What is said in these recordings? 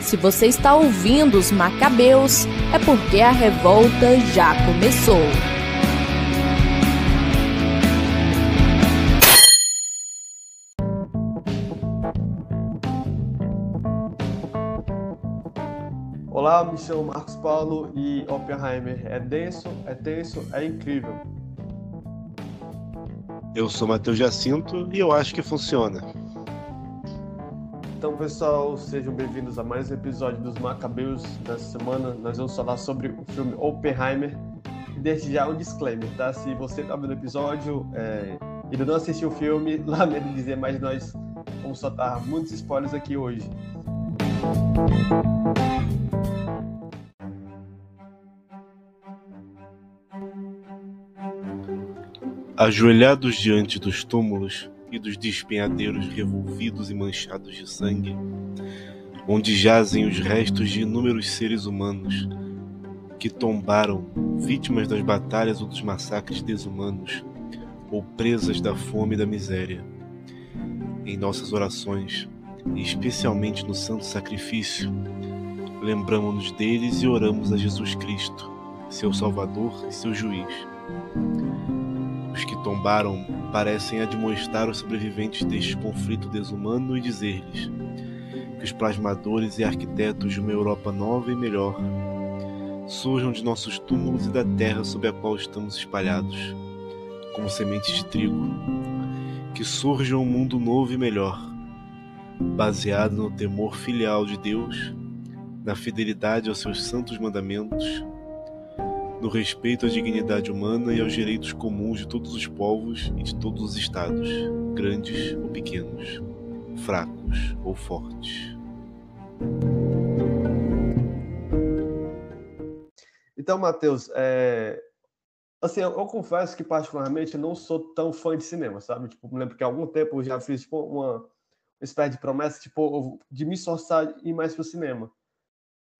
Se você está ouvindo os Macabeus, é porque a revolta já começou. Olá, me chamo Marcos Paulo e Oppenheimer é denso, é tenso, é incrível. Eu sou Matheus Jacinto e eu acho que funciona. Então, pessoal, sejam bem-vindos a mais um episódio dos Macabeus. Nessa semana, nós vamos falar sobre o filme Oppenheimer. E desde já um disclaimer, tá? Se você está vendo o episódio e ainda não assistiu o filme, lamento dizer, mas nós vamos soltar muitos spoilers aqui hoje. Ajoelhados diante dos túmulos e dos despenhadeiros revolvidos e manchados de sangue, onde jazem os restos de inúmeros seres humanos que tombaram vítimas das batalhas ou dos massacres desumanos, ou presas da fome e da miséria. Em nossas orações, e especialmente no santo sacrifício, lembramos-nos deles e oramos a Jesus Cristo, seu Salvador e seu Juiz. Os que tombaram parecem admoestar os sobreviventes deste conflito desumano e dizer-lhes que os plasmadores e arquitetos de uma Europa nova e melhor surjam de nossos túmulos e da terra sob a qual estamos espalhados, como sementes de trigo, que surja um mundo novo e melhor, baseado no temor filial de Deus, na fidelidade aos seus santos mandamentos, no respeito à dignidade humana e aos direitos comuns de todos os povos e de todos os estados, grandes ou pequenos, fracos ou fortes. Então, Matheus, assim, eu confesso que particularmente eu não sou tão fã de cinema, sabe? Tipo, me lembro que há algum tempo eu já fiz tipo, uma espécie de promessa, tipo, de me esforçar e ir mais pro cinema.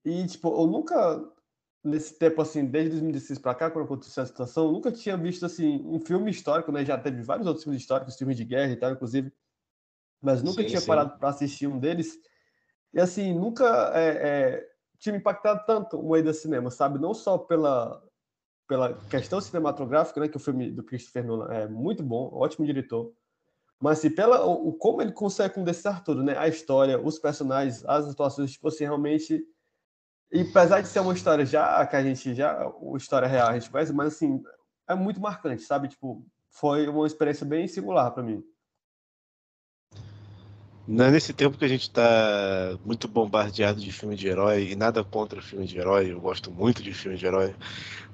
E, tipo, eu nunca, nesse tempo, assim, desde 2016 pra cá, quando aconteceu essa situação, eu nunca tinha visto, assim, um filme histórico, né? Já teve vários outros filmes históricos, filmes de guerra e tal, inclusive, mas nunca tinha Sim. parado para assistir um deles. E, assim, nunca tinha me impactado tanto o Ainda Cinema, sabe? Não só pela questão cinematográfica, né? Que o filme do Christopher Nolan é muito bom, ótimo diretor. Mas, assim, como ele consegue condensar tudo, né? A história, os personagens, as atuações, tipo assim, realmente... E apesar de ser uma história uma história real, a gente conhece, mas assim, é muito marcante, sabe? Tipo, foi uma experiência bem singular para mim. Não é nesse tempo que a gente está muito bombardeado de filme de herói, e nada contra filme de herói, eu gosto muito de filme de herói,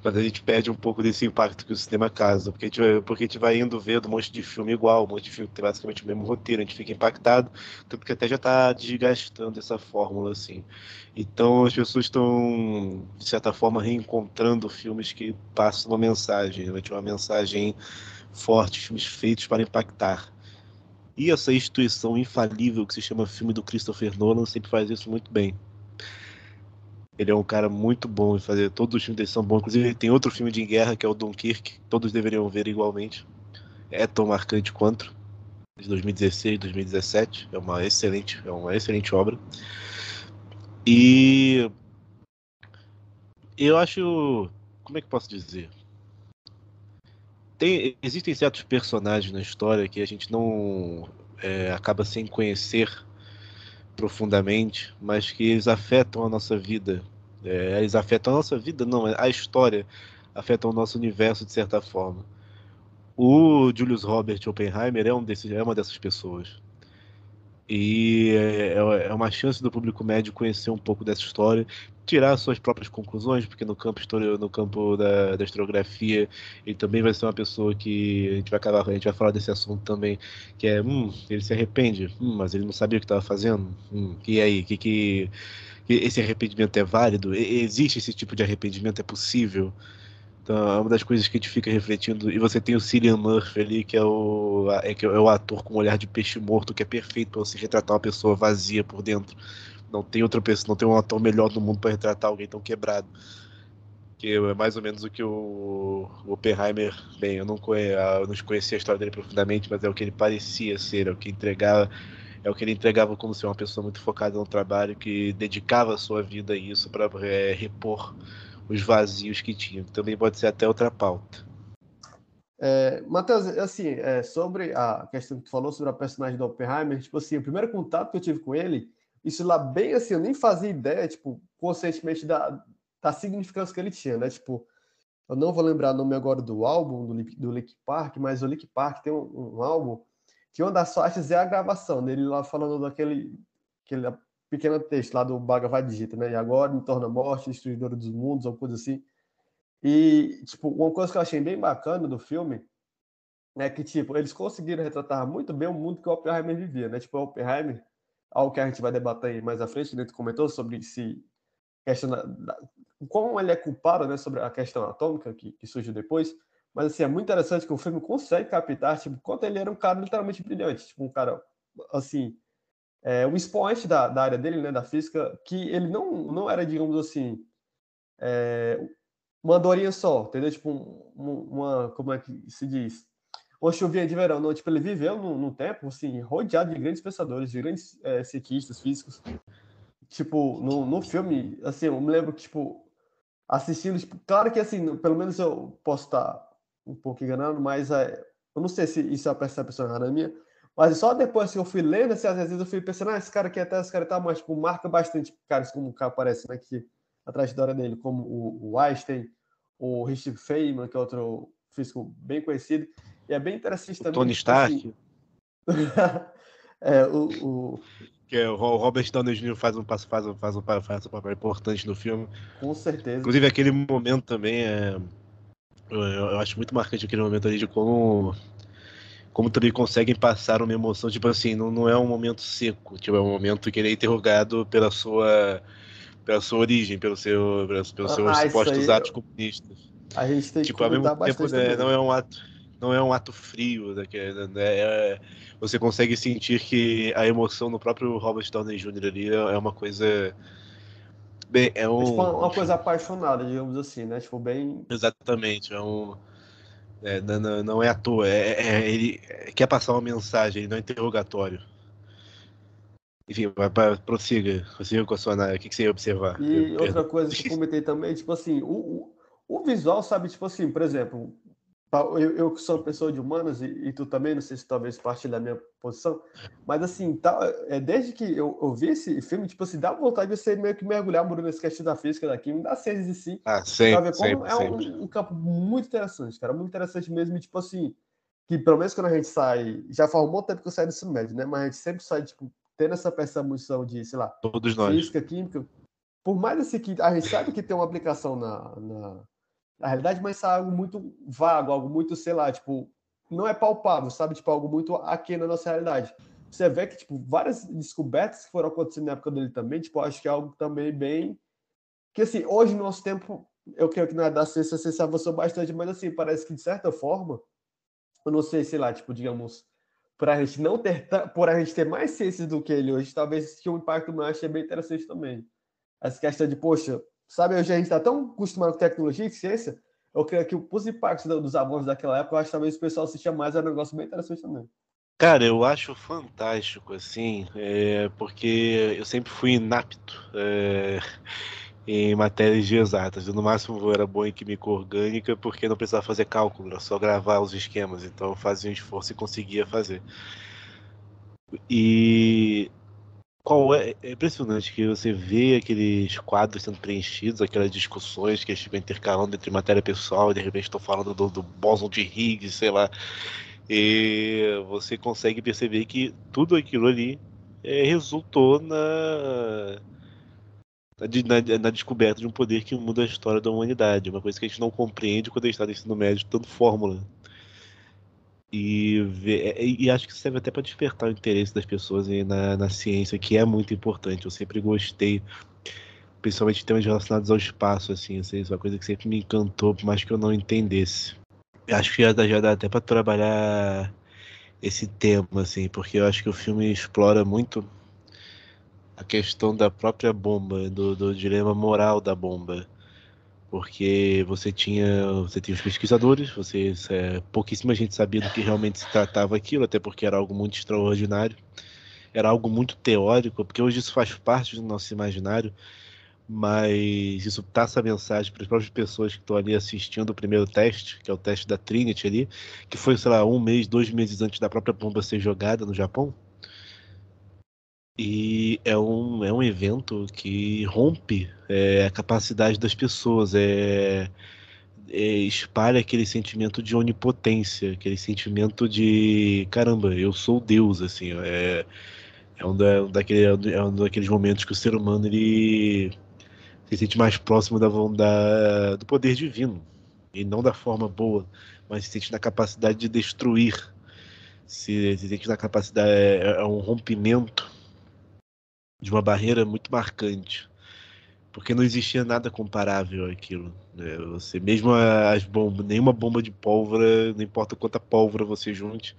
mas a gente perde um pouco desse impacto que o cinema causa, porque a gente vai indo vendo um monte de filme igual, um monte de filme que tem basicamente o mesmo roteiro, a gente fica impactado, tanto que até já está desgastando essa fórmula, assim. Então as pessoas estão, de certa forma, reencontrando filmes que passam uma mensagem, uma mensagem forte, filmes feitos para impactar. E essa instituição infalível que se chama filme do Christopher Nolan sempre faz isso muito bem. Ele é um cara muito bom em fazer, todos os filmes dele são bons. Inclusive ele tem outro filme de guerra que é o Dunkirk, todos deveriam ver igualmente. É tão marcante quanto, de 2016, 2017. É uma excelente obra. E eu acho, como é que eu posso dizer? Existem certos personagens na história que a gente não acaba sem conhecer profundamente, mas que eles afetam a nossa vida. Eles afetam a nossa vida, não, a história afetam o nosso universo de certa forma. O Julius Robert Oppenheimer é uma dessas pessoas. E é uma chance do público médio conhecer um pouco dessa história, tirar suas próprias conclusões, porque no campo da historiografia ele também vai ser uma pessoa que a gente vai falar desse assunto também, que ele se arrepende, mas ele não sabia o que estava fazendo, e aí, esse arrependimento é válido? Existe esse tipo de arrependimento? É possível? Então, é uma das coisas que a gente fica refletindo. E você tem o Cillian Murphy ali, que é o ator com um olhar de peixe morto, que é perfeito para você retratar uma pessoa vazia por dentro. Não tem outra pessoa, não tem um ator melhor do mundo para retratar alguém tão quebrado. Que é mais ou menos o que o Oppenheimer, bem, eu não conhecia a história dele profundamente, mas é o que ele parecia ser, é o que entregava. é o que ele entregava como ser uma pessoa muito focada no trabalho, que dedicava a sua vida a isso para repor os vazios que tinha. Também pode ser até outra pauta. Matheus, assim, sobre a questão que tu falou sobre a personagem do Oppenheimer, tipo assim, o primeiro contato que eu tive com ele, isso lá bem assim, eu nem fazia ideia, tipo, conscientemente da significância que ele tinha, né? Tipo, eu não vou lembrar o nome agora do álbum, do Linkin Park, mas o Linkin Park tem um álbum que uma das faixas é a gravação dele lá falando aquele pequeno texto lá do Bhagavad Gita, né? E agora me torna morte, destruidora dos mundos, ou coisa assim. E, tipo, uma coisa que eu achei bem bacana do filme é que, tipo, eles conseguiram retratar muito bem o mundo que o Oppenheimer vivia, né? Tipo, o Oppenheimer, algo que a gente vai debater aí mais à frente, que tu comentou sobre se questão como ele é culpado, né, sobre a questão atômica que surgiu depois. Mas, assim, é muito interessante que o filme consegue captar, tipo, quanto ele era um cara literalmente brilhante, tipo, um cara, assim, um expoente da área dele, né, da física, que ele não era, digamos assim, uma andorinha só, entendeu? Tipo, uma, como é que se diz? Uma chuvinha de verão, não, tipo, ele viveu num tempo, assim, rodeado de grandes pensadores, de grandes cientistas, físicos. Tipo, no filme, assim, eu me lembro que, tipo, assistindo, tipo, claro que, assim, pelo menos eu posso estar um pouco enganando, mas eu não sei se isso é a percepção errada minha, mas só depois que eu fui lendo, assim, às vezes eu fui pensando, esse cara aqui até, esse cara tá, mas, tipo, marca bastante caras como o cara aparece, né, que a trajetória dele, como o Einstein, o Richard Feynman, que é outro físico bem conhecido, e é bem interessante O também, Tony que, tipo Stark, assim, o que é o Robert Downey Jr. faz um papel importante no filme. com certeza. Inclusive, aquele momento também eu acho muito marcante aquele momento ali de como também conseguem passar uma emoção, tipo assim, não é um momento seco, tipo, é um momento que ele é interrogado pela sua origem, pelos seus Isso supostos aí atos comunistas. a gente tem que Tipo, ao mesmo comentar tempo, bastante né, também. não é um ato frio, né, você consegue sentir que a emoção no próprio Robert Downey Jr. ali é uma coisa bem, É tipo uma coisa enfim, apaixonada, digamos assim, né? Tipo, bem. exatamente, não é à toa, ele quer passar uma mensagem, não é interrogatório. Enfim, prossiga com a sua análise. O que você ia observar? E outra Perdão. coisa que eu comentei também, tipo assim, o visual, sabe? Tipo assim, por exemplo, eu que sou uma pessoa de humanas e tu também, não sei se talvez partilhe da minha posição, mas assim, desde que eu vi esse filme, tipo assim, dá vontade de você meio que mergulhar muito nesse questão da física, da química, da ciência em si, Ah, pra sempre, ver como sempre, é sempre. um campo muito interessante, cara, muito interessante mesmo, e, tipo assim, que pelo menos quando a gente sai, já faz um bom tempo que eu saio do ensino médio, né? Mas a gente sempre sai, tipo, tendo essa percepção de, sei lá, Todos nós. física, química, por mais assim que a gente sabe que tem uma aplicação na realidade, mas isso é algo muito vago, algo muito, sei lá, tipo, não é palpável, sabe? Tipo, algo muito aquém da nossa realidade. Você vê que, tipo, várias descobertas que foram acontecendo na época dele também, tipo, acho que é algo também bem... Que, assim, hoje, no nosso tempo, eu creio que na área da ciência você se avançou bastante, mas, assim, parece que, de certa forma, eu não sei, sei lá, tipo, digamos, por a gente não ter, por a gente ter mais ciências do que ele hoje, talvez que o impacto não ache bem interessante também. Essa questão de, poxa, sabe, hoje a gente está tão acostumado com tecnologia e ciência, eu creio que os impactos dos avanços daquela época, eu acho que talvez o pessoal assistia mais, era um negócio bem interessante também. Cara, eu acho fantástico, assim, porque eu sempre fui inapto em matérias de exatas. Eu, no máximo, eu era bom em química orgânica porque não precisava fazer cálculo, era só gravar os esquemas. Então eu fazia um esforço e conseguia fazer. E é impressionante que você vê aqueles quadros sendo preenchidos, aquelas discussões que eles ficam intercalando entre matéria pessoal, e de repente estão falando do bóson de Higgs, sei lá. E você consegue perceber que tudo aquilo ali resultou na descoberta de um poder que muda a história da humanidade. Uma coisa que a gente não compreende quando a gente está no ensino médio, dando fórmula. E acho que isso serve até para despertar o interesse das pessoas na ciência, que é muito importante. Eu sempre gostei, principalmente em temas relacionados ao espaço, assim, isso é uma coisa que sempre me encantou, por mais que eu não entendesse. Eu acho que já dá até para trabalhar esse tema, assim, porque eu acho que o filme explora muito a questão da própria bomba, do dilema moral da bomba. Porque você tinha os pesquisadores, pouquíssima gente sabia do que realmente se tratava aquilo, até porque era algo muito extraordinário. era algo muito teórico, porque hoje isso faz parte do nosso imaginário, mas isso passa a mensagem para as próprias pessoas que estão ali assistindo o primeiro teste, que é o teste da Trinity ali, que foi, sei lá, 1 mês, 2 meses antes da própria bomba ser jogada no Japão. E é um evento que rompe a capacidade das pessoas, espalha aquele sentimento de onipotência, aquele sentimento de caramba, eu sou Deus, assim, é um daqueles momentos que o ser humano ele se sente mais próximo do poder divino, e não da forma boa, mas se sente na capacidade de destruir, se sente na capacidade, é um rompimento de uma barreira muito marcante, porque não existia nada comparável àquilo, né? Você mesmo as bombas, nenhuma bomba de pólvora, não importa quanta pólvora você junte,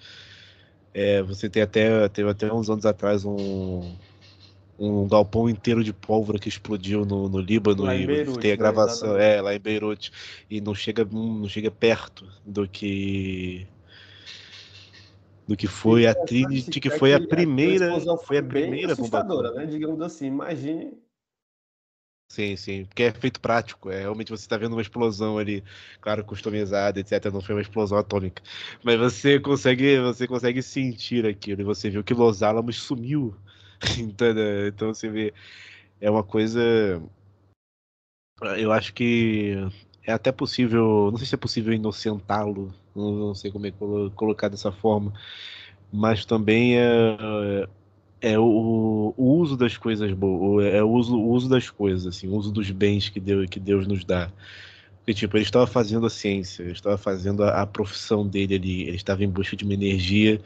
você teve até uns anos atrás um galpão inteiro de pólvora que explodiu no Líbano Lá em e tem a Beirute, né? gravação, Exatamente. lá em Beirute, e não chega perto do que E o foi a interessante Trinity, que é foi a que aquela primeira, explosão foi a foi bem primeira bomba assustadora, né? atômica. Digamos assim, imagine. Sim, sim, porque é efeito prático, realmente você está vendo uma explosão ali, claro, customizada, etc, não foi uma explosão atômica, mas você consegue sentir aquilo, e você viu que Los Alamos sumiu, então você vê, é uma coisa, eu acho que é até possível, não sei se é possível inocentá-lo, não sei como é colocar dessa forma, mas também é o uso das coisas boas, o uso das coisas, assim, o uso dos bens que Deus nos dá. Porque, tipo, ele estava fazendo a ciência, ele estava fazendo a profissão dele ali, ele estava em busca de uma energia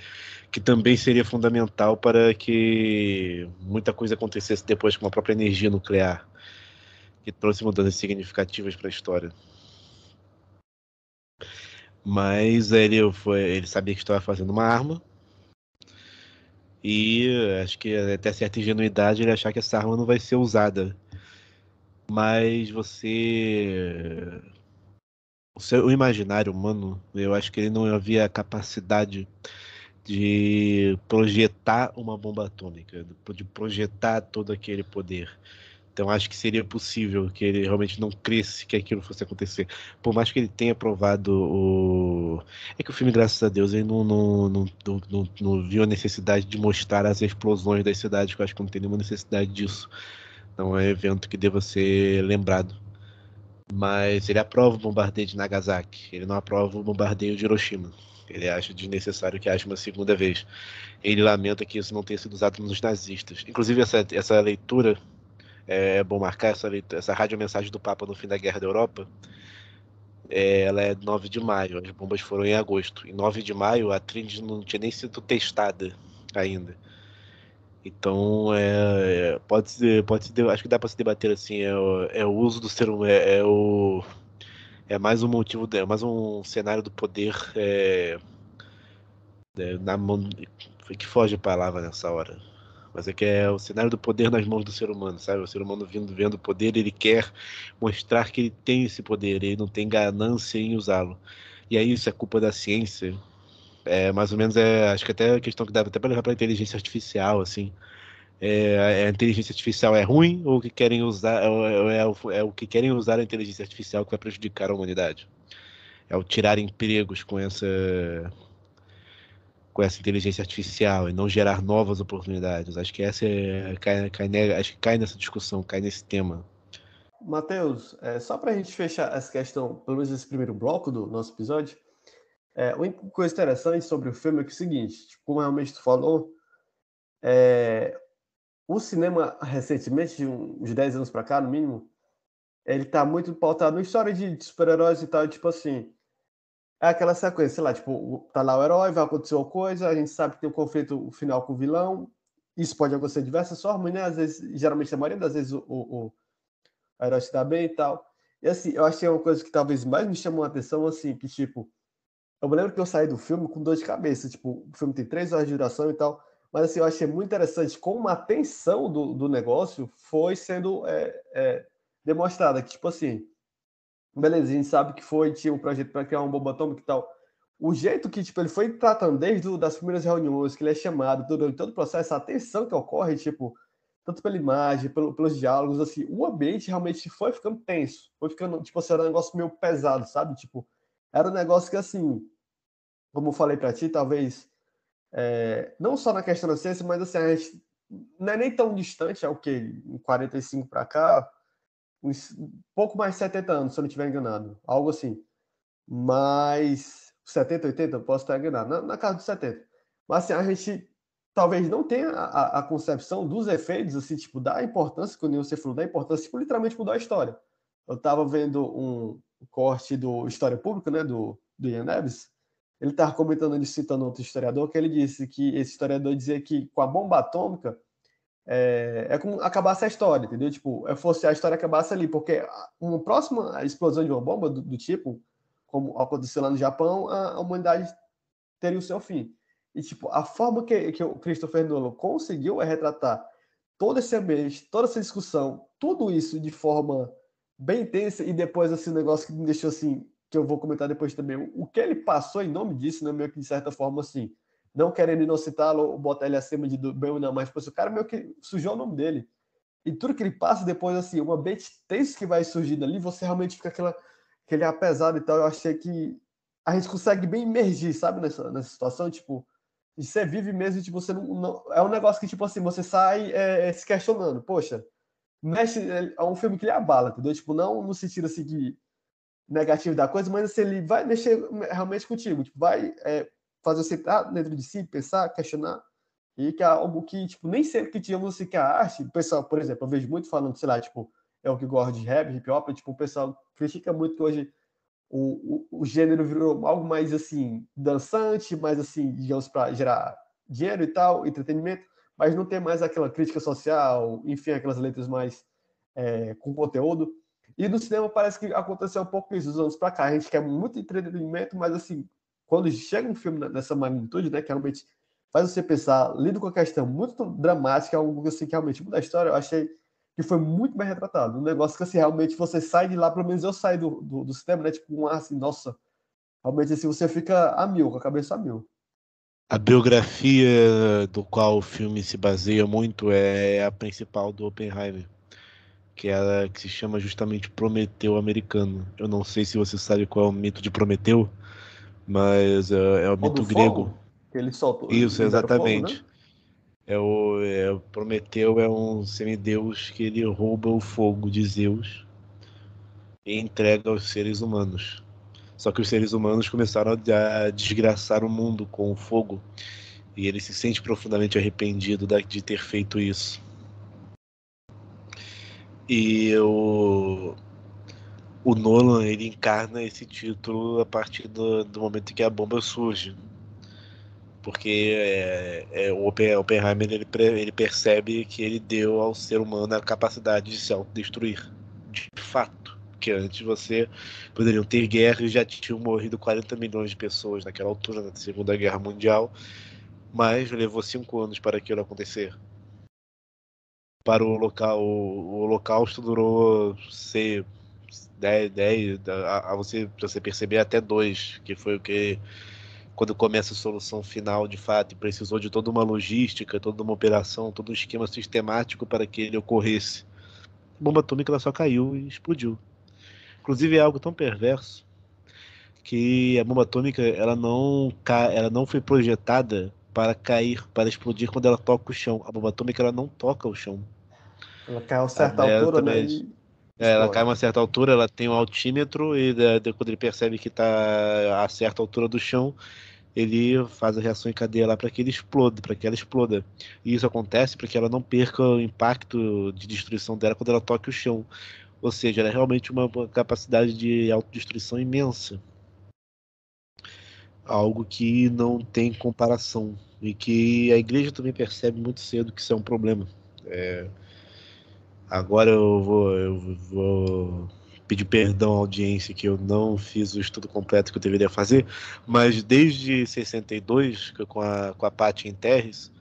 que também seria fundamental para que muita coisa acontecesse depois com a própria energia nuclear, que trouxe mudanças significativas para a história. Mas ele sabia que estava fazendo uma arma, e acho que até certa ingenuidade ele achar que essa arma não vai ser usada. Mas o imaginário humano, eu acho que ele não havia a capacidade de projetar uma bomba atômica, de projetar todo aquele poder. Então acho que seria possível que ele realmente não cresce que aquilo fosse acontecer. Por mais que ele tenha provado o. É que o filme, graças a Deus, ele não viu a necessidade de mostrar as explosões das cidades, que eu acho que não tem nenhuma necessidade disso. Não é um evento que deva ser lembrado. Mas ele aprova o bombardeio de Nagasaki. Ele não aprova o bombardeio de Hiroshima. Ele acha desnecessário que haja uma segunda vez. Ele lamenta que isso não tenha sido usado nos nazistas. Inclusive, essa leitura, é bom marcar essa radiomensagem do Papa no fim da Guerra da Europa. Ela é 9 de maio, as bombas foram em agosto. Em 9 de maio, a Trinity não tinha nem sido testada ainda. Então, acho que dá para se debater assim, o uso do ser humano, é mais um motivo, é mais um cenário do poder, na mão, que foge a palavra nessa hora, mas é que é o cenário do poder nas mãos do ser humano, sabe? O ser humano vendo o poder, ele quer mostrar que ele tem esse poder, ele não tem ganância em usá-lo. E aí isso é culpa da ciência. Mais ou menos, acho que até a questão que dá até para levar para a inteligência artificial, assim. A inteligência artificial é ruim, ou o que querem usar é o que querem usar a inteligência artificial que vai prejudicar a humanidade? É o tirar empregos com essa inteligência artificial e não gerar novas oportunidades. Acho que acho que cai nessa discussão, cai nesse tema. Matheus, só para a gente fechar essa questão, pelo menos esse primeiro bloco do nosso episódio, uma coisa interessante sobre o filme é que é o seguinte, tipo, como realmente tu falou, o cinema recentemente, de uns 10 anos para cá, no mínimo, ele tá muito pautado em história de super-heróis e tal, tipo assim, é aquela sequência, sei lá, tipo, tá lá o herói, vai acontecer uma coisa, a gente sabe que tem um conflito final com o vilão, isso pode acontecer de diversas formas, né? Às vezes, geralmente, a maioria das vezes, o herói se dá bem e tal. E assim, eu achei uma coisa que talvez mais me chamou a atenção, assim, que tipo, eu me lembro que eu saí do filme com dor de cabeça, tipo, o filme tem 3 horas de duração e tal, mas assim, eu achei muito interessante como a tensão do negócio foi sendo demonstrada, que tipo assim, beleza, a gente sabe que tinha um projeto para criar uma bomba atômica e tal, o jeito que, tipo, ele foi tratando desde das primeiras reuniões, que ele é chamado, durante todo o processo, a tensão que ocorre, tipo, tanto pela imagem, pelos diálogos, assim, o ambiente realmente foi ficando tenso, foi ficando, tipo assim, era um negócio meio pesado, sabe? Tipo, era um negócio que, assim, como eu falei pra ti, talvez, não só na questão da ciência, mas, assim, a gente não é nem tão distante, é o quê? Em 45 para cá, uns pouco mais de 70 anos, se eu não estiver enganado, algo assim. Mas 70, 80, eu posso estar enganado, na casa dos 70. Mas assim, a gente talvez não tenha a concepção dos efeitos, assim, tipo, da importância, quando você falou da importância, tipo, literalmente mudou a história. Eu estava vendo um corte do História Pública, né, do Ian Neves. Ele estava comentando, ele citando outro historiador, que ele disse que esse historiador dizia que com a bomba atômica como acabasse a história, entendeu? Tipo, fosse a história acabasse ali, porque uma próxima explosão de uma bomba do tipo, como aconteceu lá no Japão, a humanidade teria o seu fim. E, tipo, a forma que o Christopher Nolan conseguiu retratar todo esse ambiente, toda essa discussão, tudo isso de forma bem intensa, e depois, assim, um negócio que me deixou, assim, que eu vou comentar depois também, o que ele passou em nome disso, né, meio que de certa forma, assim, não querendo inocitá-lo ou botar ele acima de bem ou não, mas, tipo, o cara meio que sujou o nome dele. E tudo que ele passa depois, assim, uma ambiente tenso que vai surgir dali, você realmente fica aquele apesado e tal. Eu achei que a gente consegue bem emergir, sabe, nessa situação, tipo, e você vive mesmo, tipo, você não é um negócio que, tipo assim, você sai se questionando, poxa, mexe, é um filme que lhe abala, entendeu? Tipo, não no sentido, assim, de negativo da coisa, mas assim, ele vai mexer realmente contigo, tipo, vai fazer você estar dentro de si, pensar, questionar, e que é algo que, tipo, nem sempre que tínhamos assim, que a arte, o pessoal, por exemplo, eu vejo muito falando, sei lá, tipo, é o que gosta de rap, hip hop, tipo, o pessoal critica muito que hoje o gênero virou algo mais, assim, dançante, mais, assim, digamos, para gerar dinheiro e tal, entretenimento, mas não tem mais aquela crítica social, enfim, aquelas letras mais com conteúdo. E no cinema parece que aconteceu um pouco isso, dos anos para cá. A gente quer muito entretenimento, mas, assim, quando chega um filme dessa magnitude, né, que realmente faz você pensar, lida com a questão muito dramática, algo assim, que realmente muda a história, eu achei que foi muito bem retratado. Um negócio que, assim, realmente você sai de lá, pelo menos eu saio do cinema, né, tipo, um ar assim, nossa, realmente, assim, você fica a mil, com a cabeça a mil. A biografia do qual o filme se baseia muito é a principal do Oppenheimer, que é a que se chama justamente Prometeu Americano. Eu não sei se você sabe qual é o mito de Prometeu, mas é o O do mito grego. fogo, que ele soltou, Isso, libera o fogo, né? exatamente. O Prometeu é um semideus que ele rouba o fogo de Zeus e entrega aos seres humanos. Só que os seres humanos começaram a desgraçar o mundo com o fogo e ele se sente profundamente arrependido de ter feito isso. E o Nolan, ele encarna esse título a partir do momento em que a bomba surge. Porque o Oppenheimer ele percebe que ele deu ao ser humano a capacidade de se autodestruir. De fato. Porque antes você poderiam ter guerra e já tinham morrido 40 milhões de pessoas naquela altura, na Segunda Guerra Mundial, mas levou 5 anos para aquilo acontecer. Para o Holocausto durou, sei, 10 a você perceber até 2, que foi o que quando começa a solução final de fato, e precisou de toda uma logística, toda uma operação, todo um esquema sistemático para que ele ocorresse. A bomba atômica ela só caiu e explodiu. Inclusive é algo tão perverso que a bomba atômica ela não foi projetada para cair, para explodir quando ela toca o chão. A bomba atômica ela não toca o chão. Ela cai a Sabe? certa altura, né, e Ela cai a explode. uma certa altura, ela tem um altímetro e quando ele percebe que está a certa altura do chão, ele faz a reação em cadeia lá para que ele exploda, para que ela exploda. E isso acontece para que ela não perca o impacto de destruição dela quando ela toque o chão. Ou seja, ela é realmente uma capacidade de autodestruição imensa. Algo que não tem comparação. E que a igreja também percebe muito cedo que isso é um problema. Agora eu vou pedir perdão à audiência que eu não fiz o estudo completo que eu deveria fazer, mas desde 62, com a Pátria em Terres,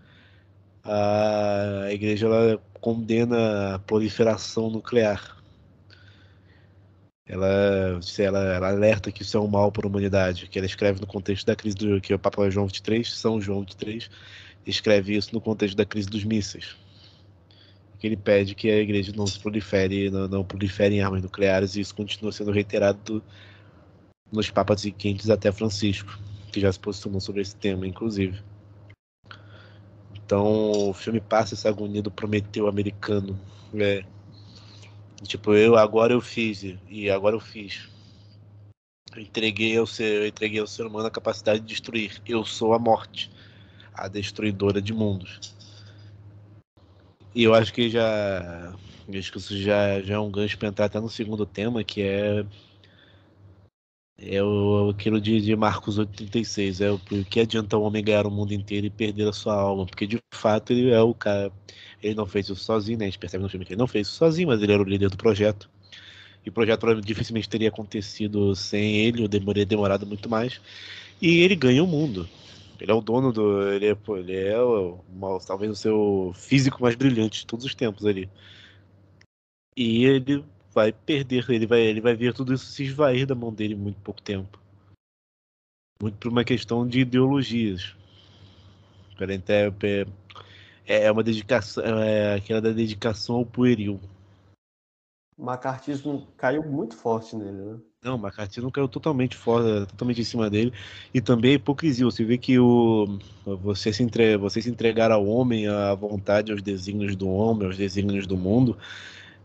a igreja ela condena a proliferação nuclear. Ela alerta que isso é um mal para a humanidade, que ela escreve no contexto da crise que o Papa João XXIII, São João XXIII, escreve isso no contexto da crise dos mísseis. Que ele pede que a igreja não se prolifere, não prolifere em armas nucleares, e isso continua sendo reiterado nos papas seguintes até Francisco, que já se posicionou sobre esse tema, inclusive. Então o filme passa essa agonia do Prometeu americano. Tipo, agora eu fiz, e agora eu fiz. Eu entreguei ao ser humano a capacidade de destruir. Eu sou a morte, a destruidora de mundos. E eu acho que isso já é um gancho para entrar até no segundo tema, que é aquilo de Marcos 8,36. O que adianta o homem ganhar o mundo inteiro e perder a sua alma? Porque de fato ele é o cara. Ele não fez isso sozinho, né? A gente percebe no filme que ele não fez isso sozinho, mas ele era o líder do projeto. E o projeto dificilmente teria acontecido sem ele, ou teria demorado muito mais. E ele ganha o mundo. Ele é o dono do. Ele é talvez o seu físico mais brilhante de todos os tempos ali. E ele vai perder, ele vai ver tudo isso se esvair da mão dele em muito pouco tempo. Muito por uma questão de ideologias. É uma dedicação, aquela da dedicação ao pueril. O macartismo caiu muito forte nele, né? Não, o macartismo caiu totalmente fora, totalmente em cima dele. E também a hipocrisia. Você vê que você se entregar ao homem, à vontade, aos desígnios do homem, aos desígnios do mundo,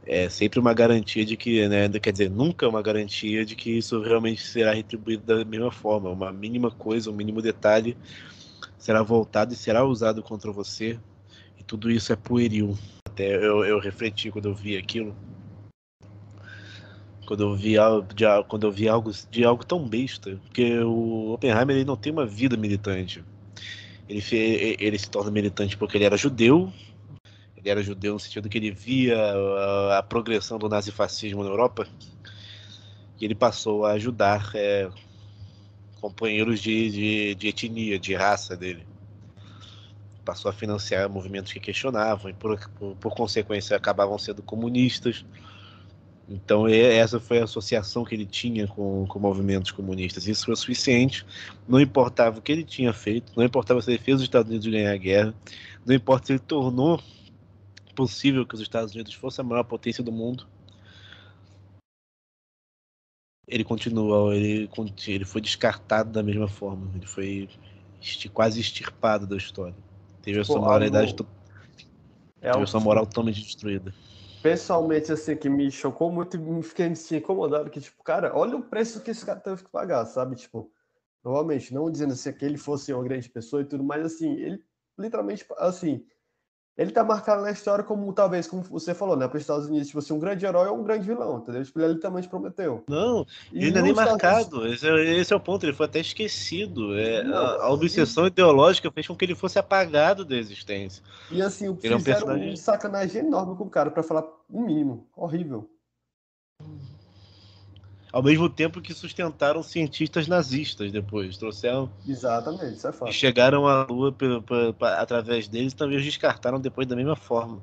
é sempre uma garantia de que, né, quer dizer, nunca é uma garantia de que isso realmente será retribuído da mesma forma. Uma mínima coisa, um mínimo detalhe será voltado e será usado contra você. E tudo isso é pueril. Até eu refleti quando eu vi aquilo. Quando eu vi algo de algo tão besta, porque o Oppenheimer ele não tem uma vida militante. Ele se torna militante porque ele era judeu. Ele era judeu no sentido que ele via a progressão do nazifascismo na Europa. E ele passou a ajudar companheiros de etnia, de raça dele. Passou a financiar movimentos que questionavam e por consequência acabavam sendo comunistas. Então essa foi a associação que ele tinha com movimentos comunistas. Isso foi o suficiente. Não importava o que ele tinha feito, não importava se ele fez os Estados Unidos ganhar a guerra, não importa se ele tornou possível que os Estados Unidos fossem a maior potência do mundo. Ele continua, ele foi descartado da mesma forma. Ele foi quase extirpado da história. Teve a sua moralidade, teve a sua moral totalmente destruída. Pessoalmente, assim, que me chocou muito e me fiquei incomodado, que, tipo, cara, olha o preço que esse cara teve que pagar, sabe? Tipo, provavelmente, não dizendo assim que ele fosse uma grande pessoa e tudo, mas, assim, ele literalmente, assim, ele tá marcado na história como, talvez, como você falou, né, para os Estados Unidos, tipo assim, um grande herói ou um grande vilão, entendeu? Tipo, ele literalmente prometeu. Não, ele não é nem marcado, esse é o ponto, ele foi até esquecido. A obsessão ideológica fez com que ele fosse apagado da existência. E assim, fizeram um sacanagem enorme com o cara, pra falar o mínimo, horrível. Ao mesmo tempo que sustentaram cientistas nazistas depois, trouxeram... Exatamente, isso é fato. E chegaram à Lua através deles e também os descartaram depois da mesma forma.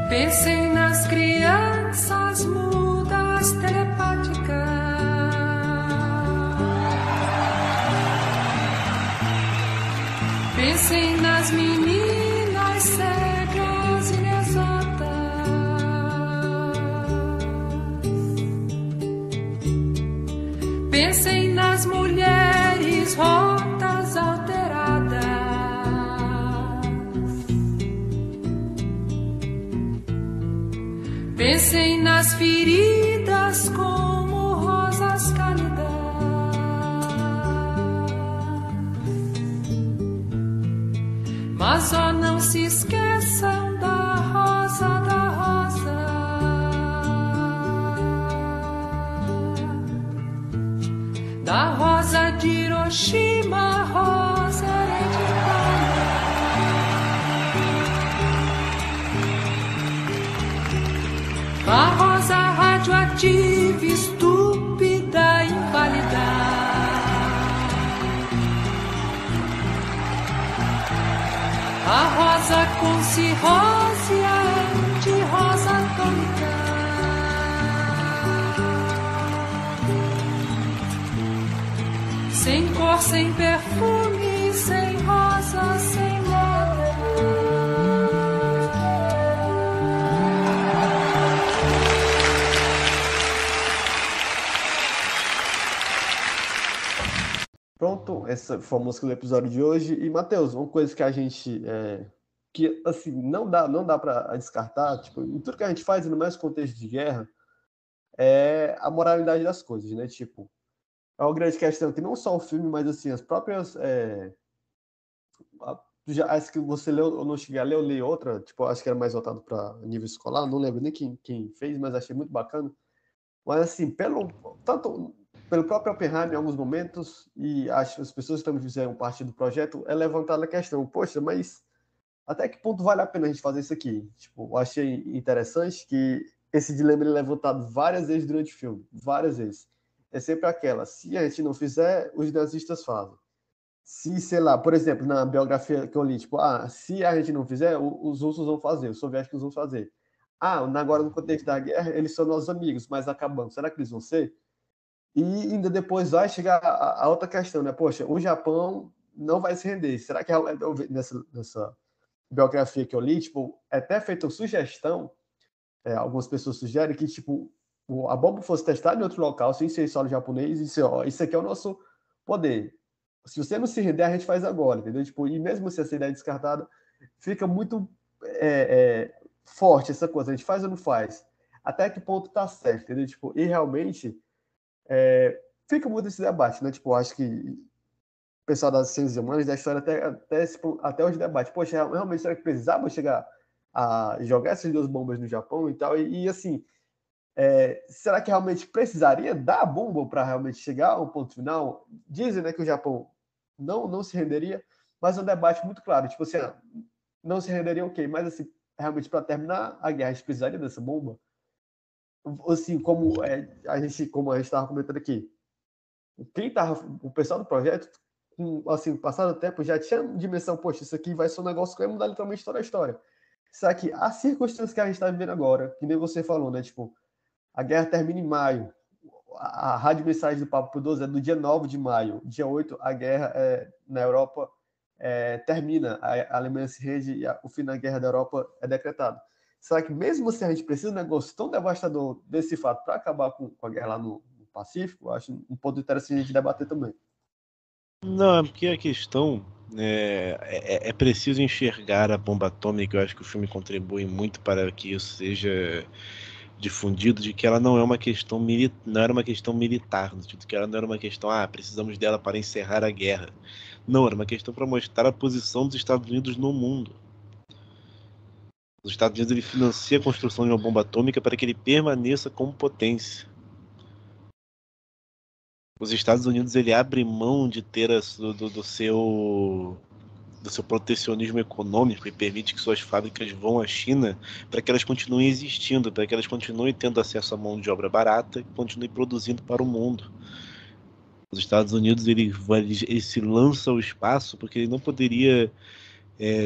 Pensem nas crianças mudas telepáticas. Pensem nas meninas cegas inexatas. Pensem nas mulheres rotas, alteradas. Pensem nas feridas como rosas cálidas. Mas ó, não se esqueçam da rosa, da rosa de Hiroshima. Hiroshima, rosa hereditária. A rosa radioativa, estúpida, inválida. A rosa com cirrose, a anti-rosa atômica. Sem cor, sem perfume, sem rosa, sem moda. Pronto, essa foi a música do episódio de hoje. E, Matheus, uma coisa que a gente... que, assim, não dá para descartar, tipo, em tudo que a gente faz, no mais contexto de guerra, é a moralidade das coisas, né? Tipo, é uma grande questão que não só o filme, mas, assim, as próprias... acho que você leu, eu não cheguei a ler, eu li outra, tipo, acho que era mais voltado para nível escolar, não lembro nem quem fez, mas achei muito bacana. Mas, assim, tanto pelo próprio Oppenheimer em alguns momentos, e acho que as pessoas que também fizeram parte do projeto, é levantar a questão, poxa, mas até que ponto vale a pena a gente fazer isso aqui? Tipo, eu achei interessante que esse dilema é levantado várias vezes durante o filme, várias vezes. É sempre aquela, se a gente não fizer, os nazistas fazem. Se, sei lá, por exemplo, na biografia que eu li, tipo, se a gente não fizer, os russos vão fazer, os soviéticos vão fazer. Agora no contexto da guerra, eles são nossos amigos, mas acabando, será que eles vão ser? E ainda depois vai chegar a outra questão, né? Poxa, o Japão não vai se render. Será que nessa biografia que eu li, tipo, é até feita sugestão, algumas pessoas sugerem que, tipo, a bomba fosse testada em outro local, sem ser solo japonês, e dizer, ó, isso aqui é o nosso poder. Se você não se render, a gente faz agora, entendeu? Tipo, e mesmo se essa ideia é descartada, fica muito forte essa coisa. A gente faz ou não faz? Até que ponto tá certo, entendeu? Tipo, e realmente fica muito esse debate, né? Tipo, acho que o pessoal das ciências humanas, da história, até hoje debate. Poxa, realmente será que precisava chegar a jogar essas duas bombas no Japão e tal? E assim, será que realmente precisaria dar a bomba para realmente chegar a um ponto final? Dizem, né, que o Japão não se renderia, mas é um debate muito claro. Tipo assim, não se renderia, ok, mas assim, realmente para terminar a guerra, a gente precisaria dessa bomba? Assim, como a gente estava comentando aqui, o pessoal do projeto, assim, passado o tempo, já tinha dimensão, poxa, isso aqui vai ser um negócio que vai mudar literalmente toda a história. Só que as circunstâncias que a gente está vivendo agora, que nem você falou, né, tipo, a guerra termina em maio, a rádio mensagem do Papo 12 é do dia 9 de maio, dia 8 a guerra na Europa termina, a Alemanha se rende e o fim da guerra da Europa é decretado. Será que mesmo se a gente precisa de um negócio tão devastador desse fato para acabar com a guerra lá no Pacífico, eu acho um ponto interessante a gente debater também. Não, é porque a questão é preciso enxergar a bomba atômica. Eu acho que o filme contribui muito para que isso seja difundido, de que ela não é uma questão não era uma questão militar, no sentido que ela não era uma questão, precisamos dela para encerrar a guerra. Não, era uma questão para mostrar a posição dos Estados Unidos no mundo. Os Estados Unidos, ele financia a construção de uma bomba atômica para que ele permaneça como potência. Os Estados Unidos, ele abre mão de ter do seu protecionismo econômico e permite que suas fábricas vão à China para que elas continuem existindo, para que elas continuem tendo acesso à mão de obra barata e continuem produzindo para o mundo. Os Estados Unidos, ele se lança ao espaço porque ele não poderia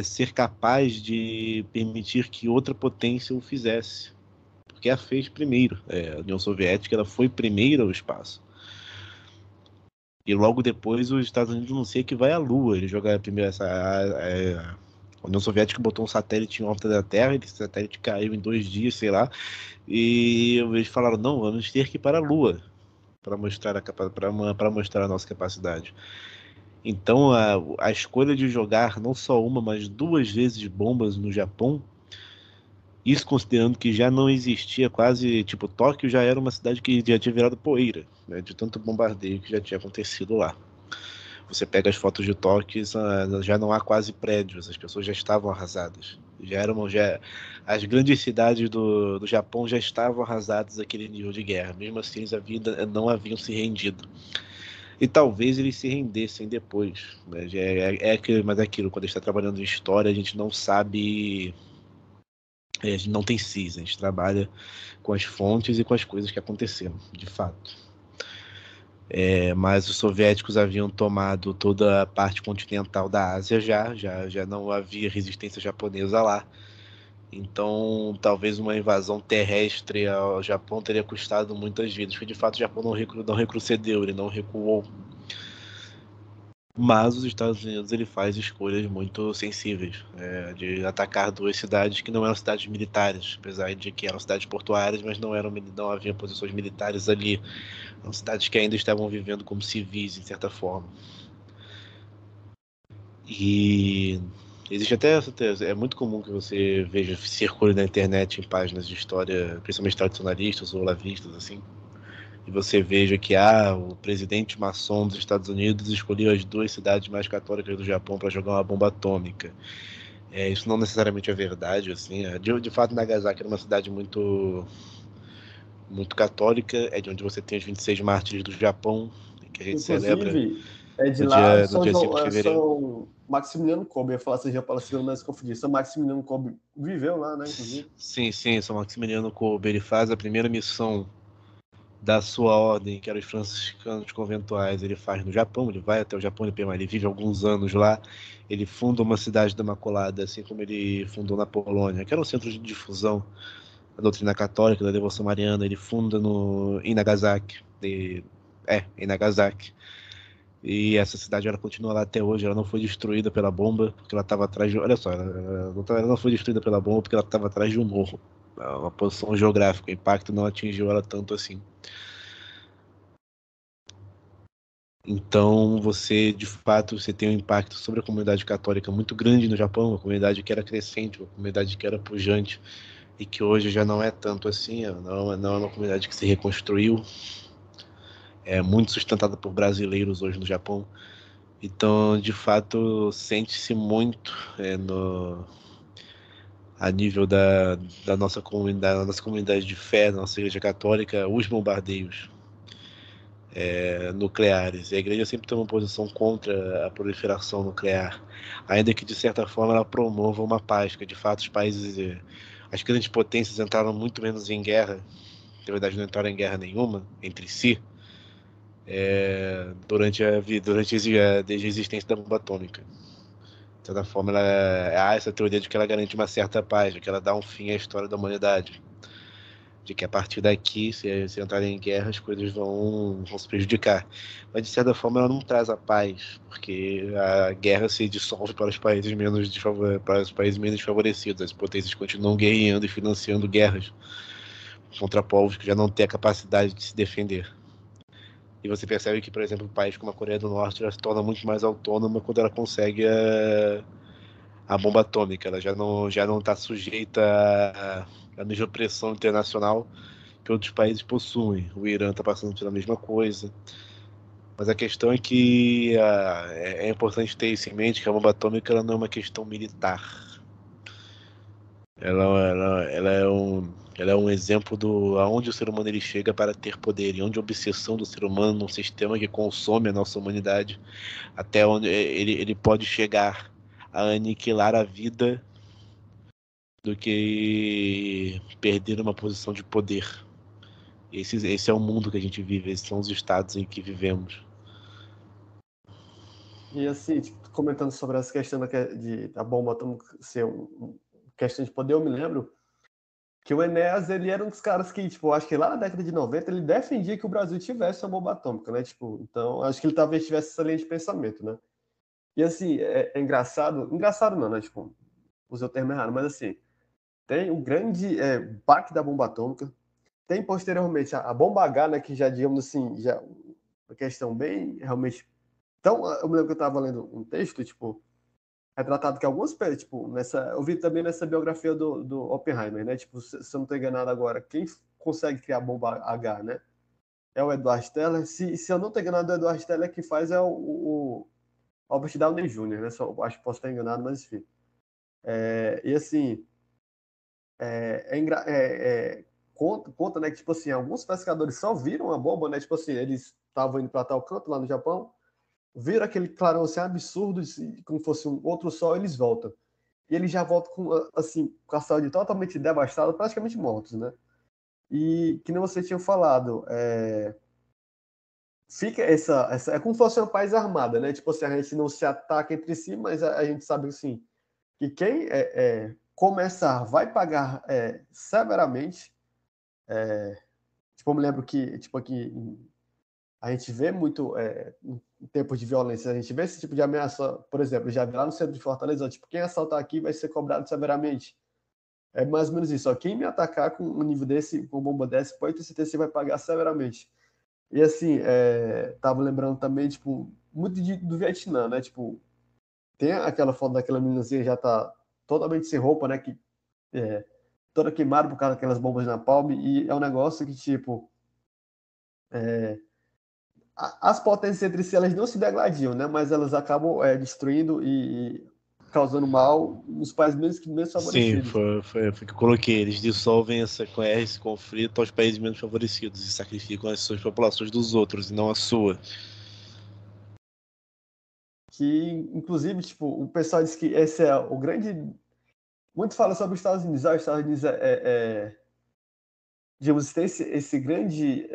ser capaz de permitir que outra potência o fizesse, porque a fez primeiro. A União Soviética, ela foi primeira ao espaço. E logo depois os Estados Unidos anuncia que vai à Lua. Ele joga primeiro a União Soviética botou um satélite em órbita da Terra, esse satélite caiu em 2 dias, sei lá, e eles falaram, não, vamos ter que ir para a Lua para mostrar a nossa capacidade. Então a escolha de jogar não só uma, mas 2 vezes bombas no Japão, isso considerando que já não existia quase, tipo, Tóquio já era uma cidade que já tinha virado poeira, né, de tanto bombardeio que já tinha acontecido lá. Você pega as fotos de Tóquio, já não há quase prédios, as pessoas já estavam arrasadas. As grandes cidades do Japão já estavam arrasadas àquele nível de guerra. Mesmo assim, eles não haviam se rendido. E talvez eles se rendessem depois. Mas mas é aquilo, quando a gente está trabalhando em história, a gente não sabe. A gente não tem cis, a gente trabalha com as fontes e com as coisas que aconteceram, de fato. Mas os soviéticos haviam tomado toda a parte continental da Ásia já não havia resistência japonesa lá. Então, talvez uma invasão terrestre ao Japão teria custado muitas vidas, porque de fato o Japão não retrocedeu, ele não recuou. Mas os Estados Unidos ele faz escolhas muito sensíveis, de atacar duas cidades que não eram cidades militares, apesar de que eram cidades portuárias, mas não havia posições militares ali. Eram cidades que ainda estavam vivendo como civis, de certa forma. E existe até é muito comum que você veja circule na internet em páginas de história, principalmente tradicionalistas ou olavistas, assim, e você veja que o presidente maçom dos Estados Unidos escolheu as duas cidades mais católicas do Japão para jogar uma bomba atômica. Isso não necessariamente é verdade, assim. De fato, Nagasaki era uma cidade muito, muito católica, é de onde você tem os 26 mártires do Japão, que a gente celebra Inclusive, é de no lá dia 5 de fevereiro. São Maximiliano Kolbe. Eu ia falar seja palestino, mas confundi. São Maximiliano Kolbe viveu lá, né, inclusive. Sim, São Maximiliano Kolbe, ele faz a primeira missão da sua ordem, que eram os franciscanos conventuais, ele faz no Japão, ele vai até o Japão, ele vive alguns anos lá, ele funda uma cidade da Imaculada, assim como ele fundou na Polônia, que era um centro de difusão da doutrina católica, da devoção mariana, ele funda em Nagasaki, em Nagasaki, e essa cidade ela continua lá até hoje, ela não foi destruída pela bomba, porque ela estava atrás de... Olha só, ela não foi destruída pela bomba porque ela estava atrás de um morro, uma posição geográfica, o impacto não atingiu ela tanto assim. Então, de fato, você tem um impacto sobre a comunidade católica muito grande no Japão, uma comunidade que era crescente, uma comunidade que era pujante, e que hoje já não é tanto assim, não é uma comunidade que se reconstruiu, é muito sustentada por brasileiros hoje no Japão. Então, de fato, sente-se muito a nível da nossa comunidade de fé, da nossa igreja católica, os bombardeios nucleares. E a igreja sempre tem uma posição contra a proliferação nuclear, ainda que de certa forma ela promova uma paz, que de fato as grandes potências entraram muito menos em guerra, na verdade não entraram em guerra nenhuma entre si, desde a existência da bomba atômica. De certa forma, há essa teoria de que ela garante uma certa paz, de que ela dá um fim à história da humanidade, de que a partir daqui, se entrarem em guerra, as coisas vão se prejudicar. Mas, de certa forma, ela não traz a paz, porque a guerra se dissolve para os países menos desfavorecidos. As potências continuam guerreando e financiando guerras contra povos que já não têm a capacidade de se defender. E você percebe que, por exemplo, um país como a Coreia do Norte ela se torna muito mais autônoma quando ela consegue a bomba atômica. Ela já não está sujeita à mesma pressão internacional que outros países possuem. O Irã está passando pela mesma coisa. Mas a questão é que é importante ter isso em mente, que a bomba atômica ela não é uma questão militar. Ela é um exemplo do aonde o ser humano ele chega para ter poder, e onde a obsessão do ser humano num sistema que consome a nossa humanidade, até onde ele pode chegar a aniquilar a vida do que perder uma posição de poder. Esse é o mundo que a gente vive, esses são os estados em que vivemos. E assim, tipo, comentando sobre essa questão da bomba atômica ser uma questão de poder, eu me lembro que o Enéas, ele era um dos caras que, tipo, acho que lá na década de 90, ele defendia que o Brasil tivesse uma bomba atômica, né? Tipo, então, acho que ele talvez tivesse essa linha de pensamento, né? E assim, é engraçado não, né? Tipo, usei o termo errado, mas assim, tem o grande baque da bomba atômica, tem posteriormente a bomba H, né? Que já, digamos assim, já uma questão bem, realmente... Então, eu me lembro que eu estava lendo um texto, tipo, retratado que algumas pessoas, tipo, eu vi também nessa biografia do Oppenheimer, né? Tipo, se eu não estou enganado agora, quem consegue criar a bomba H, né? É o Edward Teller. Se eu não estou enganado, o Edward Teller que faz é o Robert Downey Jr., né? Acho que posso estar enganado, mas enfim. E assim, conta, né, que, tipo assim, alguns pescadores só viram a bomba, né, tipo assim, eles estavam indo para tal canto lá no Japão, viram aquele clarão assim, absurdo, como fosse um outro sol, eles voltam. E eles já voltam com, assim, com a saúde totalmente devastada, praticamente mortos, né? E que nem você tinha falado, fica é como se fosse uma paz armada, né? Tipo assim, a gente não se ataca entre si, mas a gente sabe assim, que quem começar vai pagar severamente. Tipo, eu me lembro que, tipo, aqui a gente vê muito em tempos de violência, a gente vê esse tipo de ameaça, por exemplo, já vi lá no centro de Fortaleza, tipo, quem assaltar aqui vai ser cobrado severamente. É mais ou menos isso. Ó. Quem me atacar com um nível desse, com uma bomba dessa, pode ter certeza que você vai pagar severamente. E assim, tava lembrando também, tipo, muito do Vietnã, né? Tipo, tem aquela foto daquela meninazinha que já tá totalmente sem roupa, né? Que toda queimada por causa daquelas bombas na palma, e é um negócio que, tipo, as potências entre si, elas não se degladiam, né? Mas elas acabam destruindo e causando mal nos países menos Sim, favorecidos. foi que eu coloquei. Eles dissolvem esse conflito aos países menos favorecidos e sacrificam as suas populações dos outros e não a sua. Que, inclusive, tipo, o pessoal diz que esse é o grande... Muito fala sobre os Estados Unidos. Os Estados Unidos digamos, tem esse grande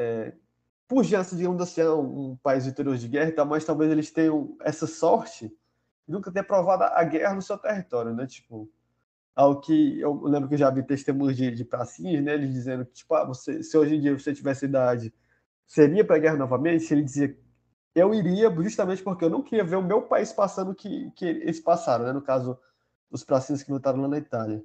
pujança, digamos assim, um país vitorioso de guerra e tal, mas talvez eles tenham essa sorte de nunca ter provado a guerra no seu território, né? Tipo, ao que eu lembro que eu já vi testemunhos de pracinhas, né? Eles dizendo que, tipo, se hoje em dia você tivesse idade, seria para a guerra novamente? Ele dizia, eu iria justamente porque eu não queria ver o meu país passando o que eles passaram, né? No caso, os pracinhas que lutaram lá na Itália.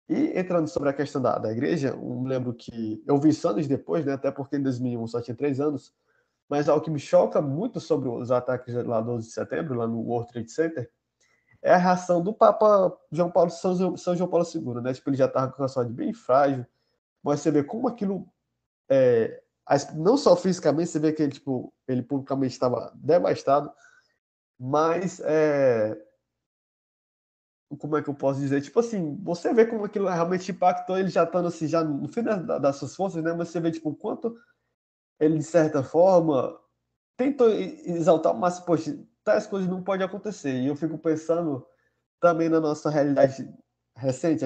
E entrando sobre a questão da igreja, eu me lembro que eu vi isso anos depois, né? Até porque em 2001 só tinha 3 anos, mas algo que me choca muito sobre os ataques lá do 11 de setembro, lá no World Trade Center, é a reação do Papa São João Paulo II, né? Tipo, ele já estava com a saúde bem frágil, mas você vê como aquilo, não só fisicamente, você vê que ele, tipo, ele publicamente estava devastado, mas como é que eu posso dizer? Tipo assim, você vê como aquilo realmente impactou ele já estando assim, já no fim das suas forças, né? Mas você vê, tipo, o quanto ele, de certa forma, tentou exaltar o máximo, poxa, tais coisas não podem acontecer. E eu fico pensando também na nossa realidade recente,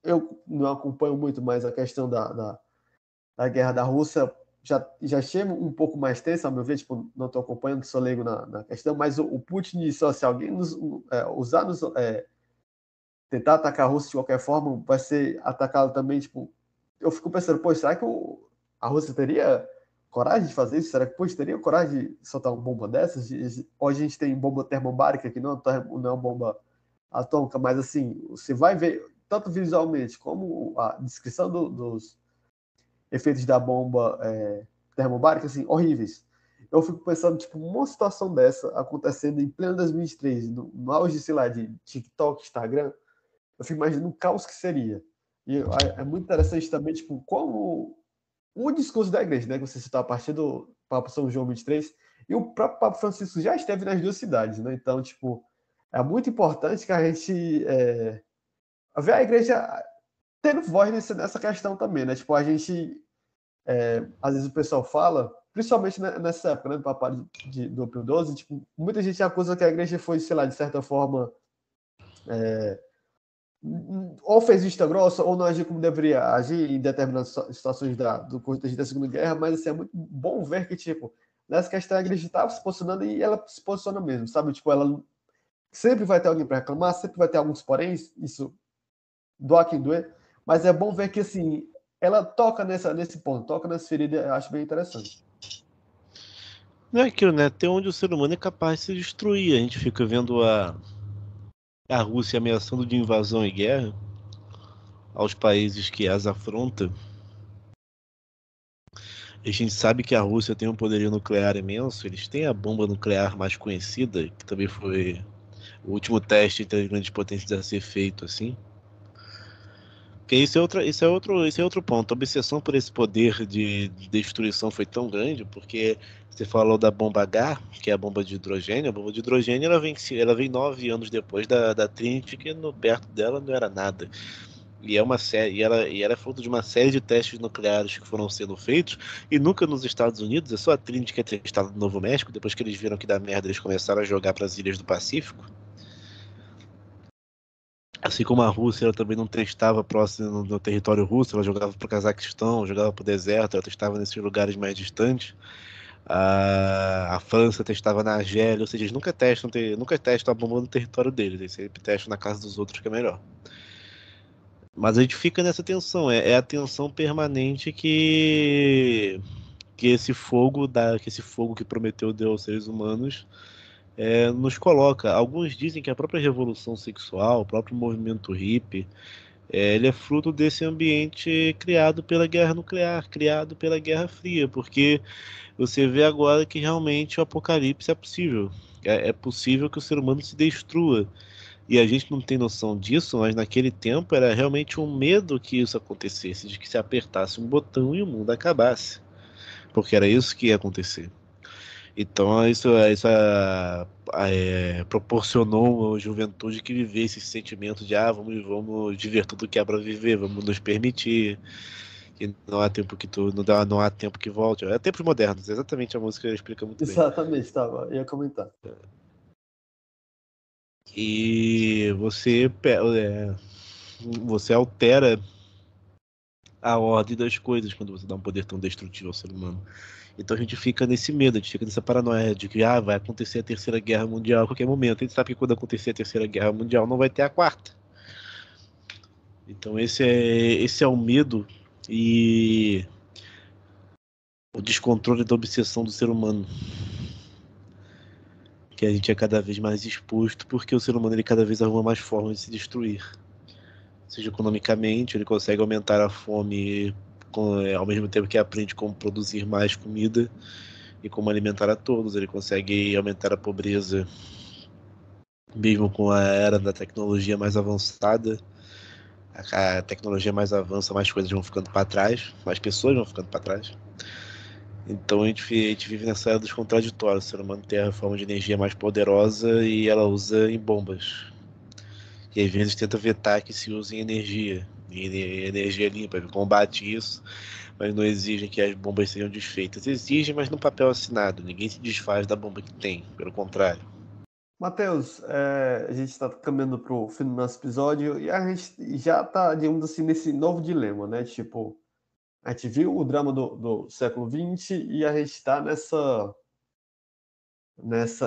eu não acompanho muito mais a questão da guerra da Rússia, já chega um pouco mais tensa, ao meu ver, tipo, não estou acompanhando, sou leigo na questão, mas o Putin disse, se alguém tentar atacar a Rússia de qualquer forma, vai ser atacado também, tipo, eu fico pensando, pô, será que a Rússia teria coragem de fazer isso? Será que o Putin teria coragem de soltar uma bomba dessas? Hoje a gente tem bomba termobárica, que não é uma bomba atômica, mas assim, você vai ver, tanto visualmente como a descrição dos efeitos da bomba termobárica, assim, horríveis. Eu fico pensando, tipo, uma situação dessa acontecendo em pleno 2023, no auge, sei lá, de TikTok, Instagram, eu fico imaginando o caos que seria. E é muito interessante também, tipo, como o discurso da igreja, né, que você citou a partir do Papa São João 23, e o próprio Papa Francisco já esteve nas duas cidades, né? Então, tipo, é muito importante que a gente ver a igreja tendo voz nessa questão também, né? Tipo, a gente, às vezes o pessoal fala, principalmente nessa época, né, do Papa do Pio XII, tipo, muita gente acusa que a igreja foi, sei lá, de certa forma, ou fez vista grossa, ou não agiu como deveria agir em determinadas situações do contexto da Segunda Guerra, mas assim, é muito bom ver que, tipo, nessa questão a igreja estava se posicionando e ela se posiciona mesmo, sabe? Tipo, ela sempre vai ter alguém para reclamar, sempre vai ter alguns poréns, isso doa quem doer, mas é bom ver que, assim, ela toca nesse ponto, toca nessa ferida, eu acho bem interessante. Não é aquilo, né? Até onde o ser humano é capaz de se destruir. A gente fica vendo a Rússia ameaçando de invasão e guerra aos países que as afronta. A gente sabe que a Rússia tem um poderio nuclear imenso. Eles têm a bomba nuclear mais conhecida, que também foi o último teste entre as grandes potências a ser feito, assim. Porque isso é outro ponto. A obsessão por esse poder de destruição foi tão grande, porque você falou da bomba H, que é a bomba de hidrogênio. A bomba de hidrogênio ela vem 9 anos depois da Trinity, que perto dela não era nada. E é uma série, e ela é fruto de uma série de testes nucleares que foram sendo feitos, e nunca nos Estados Unidos, é só a Trinity que é testada no Novo México, depois que eles viram que dá merda, eles começaram a jogar para as ilhas do Pacífico. Assim como a Rússia, ela também não testava próximo no território russo, ela jogava para o Cazaquistão, jogava para o deserto, ela testava nesses lugares mais distantes. A França testava na Argélia, ou seja, eles nunca testam a bomba no território deles, eles sempre testam na casa dos outros, que é melhor. Mas a gente fica nessa tensão, é a tensão permanente que esse fogo que Prometeu deu aos seres humanos nos coloca. Alguns dizem que a própria revolução sexual, o próprio movimento hippie, ele é fruto desse ambiente criado pela guerra nuclear, criado pela Guerra Fria, porque você vê agora que realmente o apocalipse é possível. É possível que o ser humano se destrua. E a gente não tem noção disso, mas naquele tempo era realmente um medo que isso acontecesse, de que se apertasse um botão e o mundo acabasse. Porque era isso que ia acontecer. Então isso proporcionou uma juventude que vivesse esse sentimento de vamos viver tudo que é para viver, vamos nos permitir, que não há tempo que não há tempo que volte. É tempos modernos, exatamente, a música explica muito bem. Exatamente, ia comentar. E você altera a ordem das coisas quando você dá um poder tão destrutivo ao ser humano. Então a gente fica nesse medo, a gente fica nessa paranoia de que vai acontecer a Terceira Guerra Mundial a qualquer momento. A gente sabe que quando acontecer a Terceira Guerra Mundial não vai ter a quarta. Então esse é o medo e o descontrole da obsessão do ser humano, que a gente é cada vez mais exposto, porque o ser humano ele cada vez arruma mais formas de se destruir. Seja economicamente, ele consegue aumentar a fome ao mesmo tempo que aprende como produzir mais comida e como alimentar a todos. Ele consegue aumentar a pobreza mesmo com a era da tecnologia mais avançada. A tecnologia mais avança, mais coisas vão ficando para trás, mais pessoas vão ficando para trás. Então a gente vive nessa era dos contraditórios. O ser humano tem a forma de energia mais poderosa e ela usa em bombas. E às vezes tenta vetar que se use em energia limpa, combate isso, mas não exige que as bombas sejam desfeitas. Exige, mas no papel assinado. Ninguém se desfaz da bomba que tem, pelo contrário. Matheus, a gente está caminhando para o fim do nosso episódio e a gente já está, digamos assim, nesse novo dilema, né? Tipo, a gente viu o drama do século XX e a gente está nessa,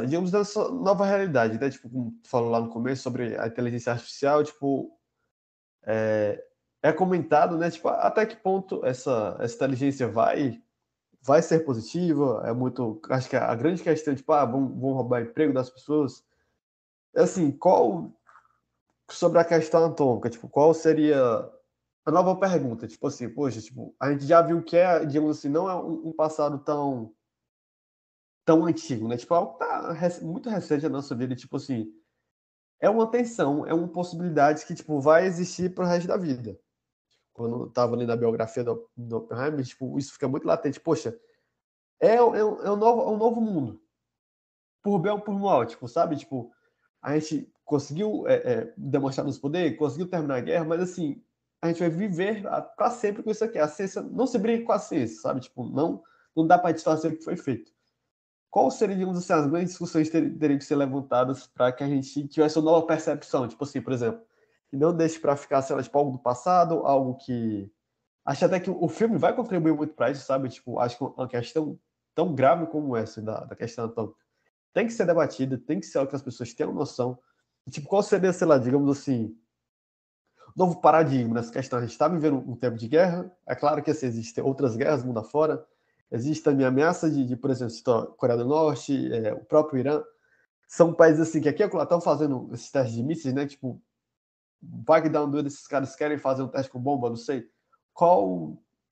digamos, nessa nova realidade, né? Tipo, como tu falou lá no começo sobre a inteligência artificial, tipo, é comentado, né? Tipo, até que ponto essa inteligência vai ser positiva? Acho que a grande questão, tipo, vão roubar emprego das pessoas. Assim, sobre a questão atômica, tipo, qual seria a nova pergunta? Tipo assim, poxa, tipo, a gente já viu que digamos assim, não é um passado tão antigo, né? Tipo, algo que tá muito recente na nossa vida, tipo assim, é uma tensão, é uma possibilidade que, tipo, vai existir pro resto da vida. Quando eu tava lendo a biografia do Oppenheimer, tipo, isso fica muito latente. Poxa, é um novo mundo. Por bem ou por mal, tipo, sabe? Tipo, a gente conseguiu demonstrar nosso poder, conseguiu terminar a guerra, mas assim, a gente vai viver para sempre com isso aqui. A ciência não se briga com a ciência, sabe? Tipo, não dá para distorcer o que foi feito. Qual seriam, digamos assim, as grandes discussões que teriam que ser levantadas para que a gente tivesse uma nova percepção? Tipo assim, por exemplo, que não deixe para ficar, sei lá, tipo, algo do passado, algo que... Acho até que o filme vai contribuir muito para isso, sabe? Tipo, acho que uma questão tão grave como essa da questão atômica tem que ser debatida, tem que ser algo que as pessoas tenham noção. E, tipo, qual seria, sei lá, digamos assim, novo paradigma nessa questão? A gente está vivendo um tempo de guerra, é claro que assim, existem outras guerras mundo afora, existe também a ameaça por exemplo, a Coreia do Norte, o próprio Irã, são países assim que aqui e estão fazendo esses testes de mísseis, né? Tipo, vai que dá um doido, esses caras querem fazer um teste com bomba, não sei.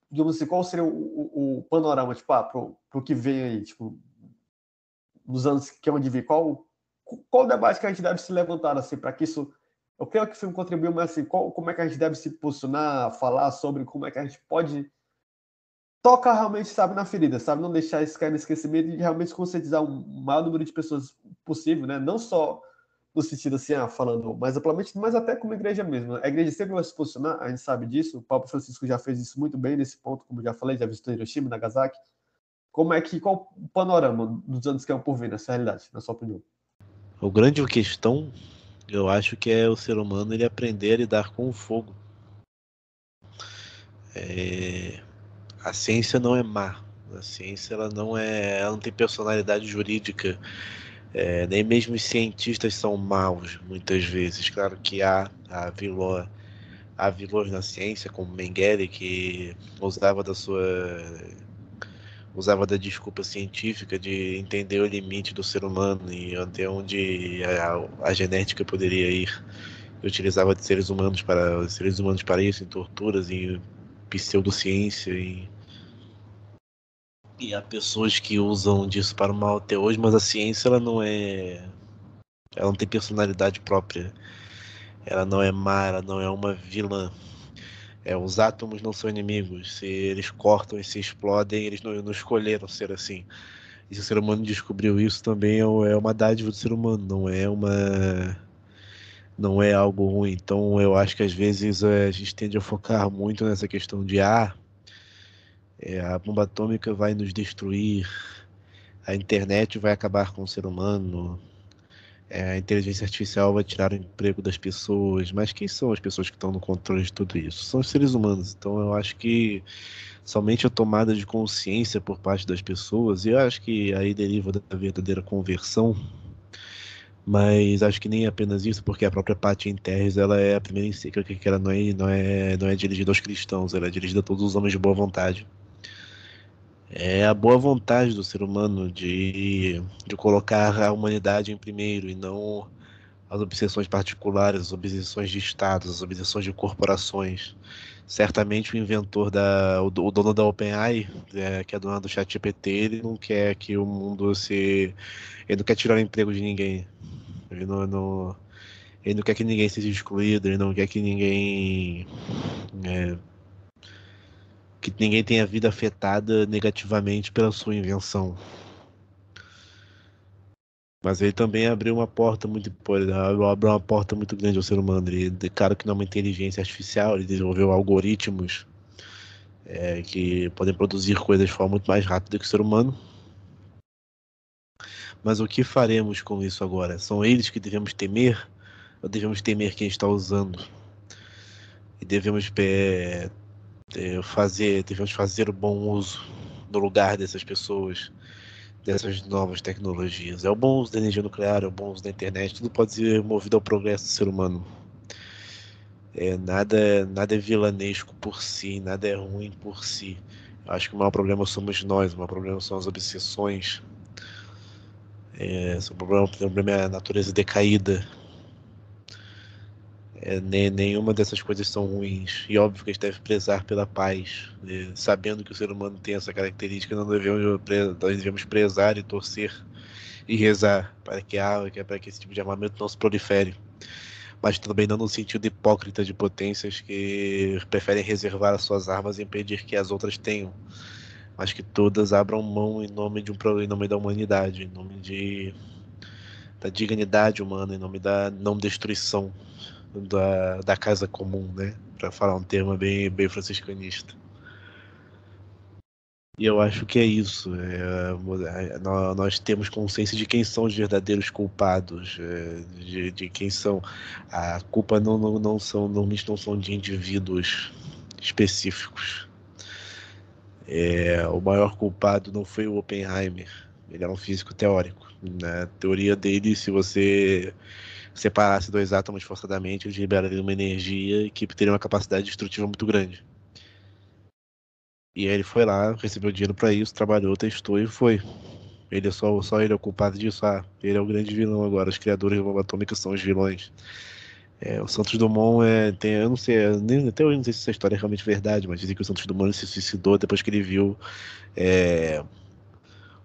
Digamos assim, qual seria o panorama, tipo, pro que vem aí, tipo, nos anos que é onde vir? Qual debate que a gente deve se levantar, assim, para que isso... Eu creio que o filme contribuiu, mas assim, como é que a gente deve se posicionar, falar sobre como é que a gente pode tocar realmente, sabe, na ferida, sabe? Não deixar isso cair no esquecimento e realmente conscientizar o maior número de pessoas possível, né? Não só no sentido assim, falando mais amplamente, mas até como igreja mesmo. A igreja sempre vai se posicionar, a gente sabe disso, o Papa Francisco já fez isso muito bem nesse ponto, como já falei, já visitou Hiroshima, Nagasaki. Qual o panorama dos anos que é por vir nessa realidade, na sua opinião? A grande questão, eu acho que é o ser humano ele aprender a lidar com o fogo. A ciência não é má. A ciência ela não tem personalidade jurídica. Nem mesmo os cientistas são maus, muitas vezes. Claro que há vilões na ciência, como Mengele, que usava da desculpa científica de entender o limite do ser humano e até onde a genética poderia ir. E utilizava de seres humanos para isso, em torturas, em pseudociência, e há pessoas que usam disso para o mal até hoje, mas a ciência ela não tem personalidade própria. Ela não é má, ela não é uma vilã. Os átomos não são inimigos. Se eles cortam e se explodem, eles não escolheram ser assim. E se o ser humano descobriu isso, também é uma dádiva do ser humano, não é algo ruim. Então eu acho que às vezes a gente tende a focar muito nessa questão de a bomba atômica vai nos destruir, a internet vai acabar com o ser humano, a inteligência artificial vai tirar o emprego das pessoas. Mas quem são as pessoas que estão no controle de tudo isso? São os seres humanos. Então eu acho que somente a tomada de consciência por parte das pessoas, e eu acho que aí deriva da verdadeira conversão, mas acho que nem apenas isso, porque a própria Patty Terres, ela é a primeira encíclica que ela não é dirigida aos cristãos, ela é dirigida a todos os homens de boa vontade. É a boa vontade do ser humano de colocar a humanidade em primeiro e não as obsessões particulares, as obsessões de estados, as obsessões de corporações. Certamente o dono da OpenAI, que é dono do ChatGPT, ele não quer que o mundo ele não quer tirar o emprego de ninguém. Ele não quer que ninguém seja excluído, ele não quer que ninguém tenha a vida afetada negativamente pela sua invenção. Mas ele também abriu uma porta muito grande ao ser humano. Claro que não é uma inteligência artificial, ele desenvolveu algoritmos que podem produzir coisas de forma muito mais rápida que o ser humano. Mas o que faremos com isso agora? São eles que devemos temer? Ou devemos temer quem está usando? E devemos fazer o bom uso no lugar dessas pessoas, dessas novas tecnologias. É o bom uso da energia nuclear, é o bom uso da internet, tudo pode ser movido ao progresso do ser humano. Nada é vilanesco por si, nada é ruim por si. Eu acho que o maior problema somos nós, o maior problema são as obsessões. O problema é a natureza decaída. Nenhuma dessas coisas são ruins. E óbvio que a gente deve prezar pela paz. Sabendo que o ser humano tem essa característica, nós devemos prezar e torcer e rezar para que esse tipo de armamento não se prolifere. Mas também não no sentido hipócrita de potências que preferem reservar as suas armas e impedir que as outras tenham. Mas que todas abram mão em nome da humanidade, em nome da dignidade humana, em nome da não destruição da casa comum, né? Para falar um termo bem franciscanista. E eu acho que é isso. Nós temos consciência de quem são os verdadeiros culpados, de quem são. A culpa normalmente não são de indivíduos específicos. O maior culpado não foi o Oppenheimer. Ele era um físico teórico. Na teoria dele, se você separasse dois átomos forçadamente, eles liberariam uma energia que teria uma capacidade destrutiva muito grande. E aí ele foi lá, recebeu dinheiro pra isso, trabalhou, testou e foi. Ele só ele é o culpado disso. Ele é o grande vilão agora. Os criadores da bomba atômica são os vilões. O Santos Dumont eu não sei, até hoje não sei se essa história é realmente verdade, mas dizem que o Santos Dumont se suicidou depois que ele viu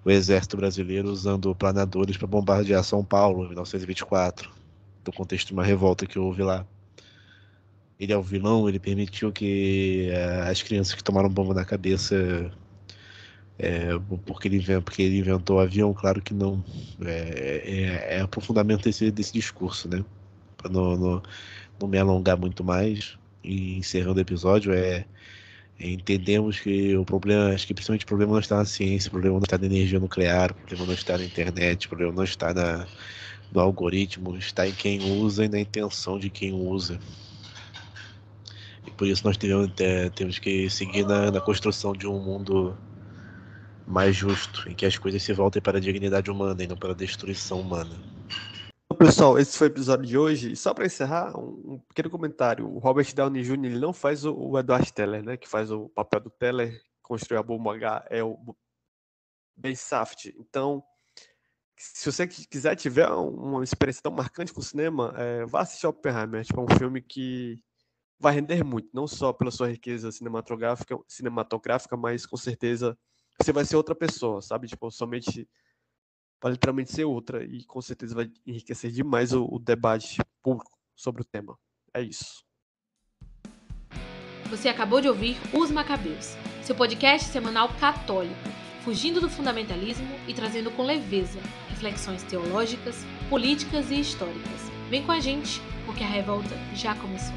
o exército brasileiro usando planadores para bombardear São Paulo em 1924, no contexto de uma revolta que houve lá. Ele é o vilão, ele permitiu que as crianças que tomaram bomba na cabeça Porque ele inventou o avião, claro que não. É aprofundamento desse discurso, né? Para não me alongar muito mais e encerrando o episódio, entendemos que o problema, acho que principalmente o problema não está na ciência, o problema não está na energia nuclear, o problema não está na internet, o problema não está no algoritmo, está em quem usa e na intenção de quem usa. E por isso nós temos que seguir na construção de um mundo mais justo, em que as coisas se voltem para a dignidade humana e não para a destruição humana. Pessoal, esse foi o episódio de hoje. E só para encerrar, um pequeno comentário. O Robert Downey Jr. ele não faz o Edward Teller, né? Que faz o papel do Teller, construiu a bomba H, é o Ben Saft. Então, se você quiser tiver uma experiência tão marcante com o cinema, vá assistir Oppenheimer. É um filme que vai render muito, não só pela sua riqueza cinematográfica, mas com certeza você vai ser outra pessoa, sabe? Somente vai literalmente ser outra e com certeza vai enriquecer demais o debate público sobre o tema. É isso. Você acabou de ouvir Os Macabeus, seu podcast semanal católico, fugindo do fundamentalismo e trazendo com leveza reflexões teológicas, políticas e históricas. Vem com a gente, porque a revolta já começou.